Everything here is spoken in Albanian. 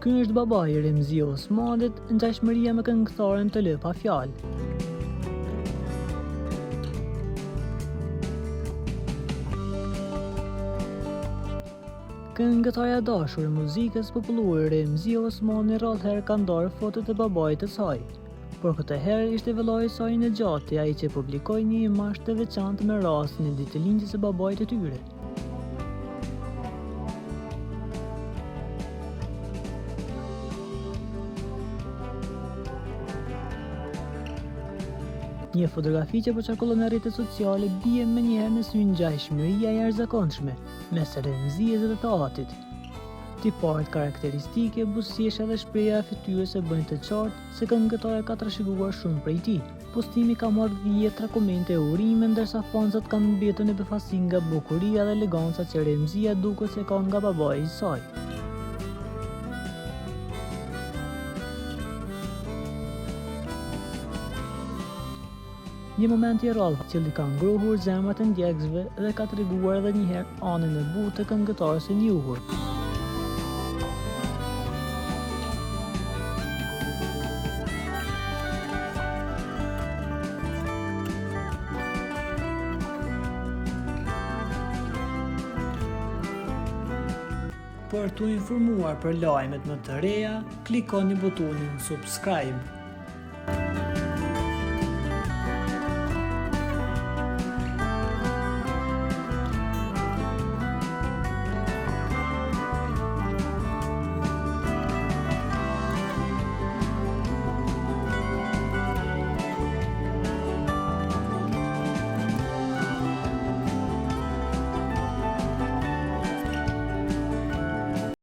Ky është babai i Remzi Osmanit, ngjashmëria me këngëtaren të lë pa fjalë. Këngëtarja dashur e muzikës populluar Remzi Osmani rrallëherë ka ndarë fotot e babait të saj, por këtë herë ishte vëllai i saj Nexhati ai që publikoi një imazh të veçantë me rastin e ditëlindjes së babait të tyre. Një fotografi që po qarkullon në rrjetet sociale bie menjëherë në sy ngjashmëria e jashtëzakonshme mes Remzies dhe të Atit. Tiparet karakteristike, buzëqeshja dhe shpreha e fytyrës e bëjnë të qartë se këngëtarja ka trashëguar shumë prej tij. Postimi ka marrë dhjetra komente e urime, ndërsa fanzat kanë mbetur në befasi nga bukuria dhe eleganca që Remzia duket se ka nga babai i saj. Një moment i rrallë që ka ngrohur zemrat e ndjekësve dhe ka treguar edhe një herë anën e butë të këngëtarës së njohur. Për t'u informuar për lajmet më të reja, klikoni butonin subscribe.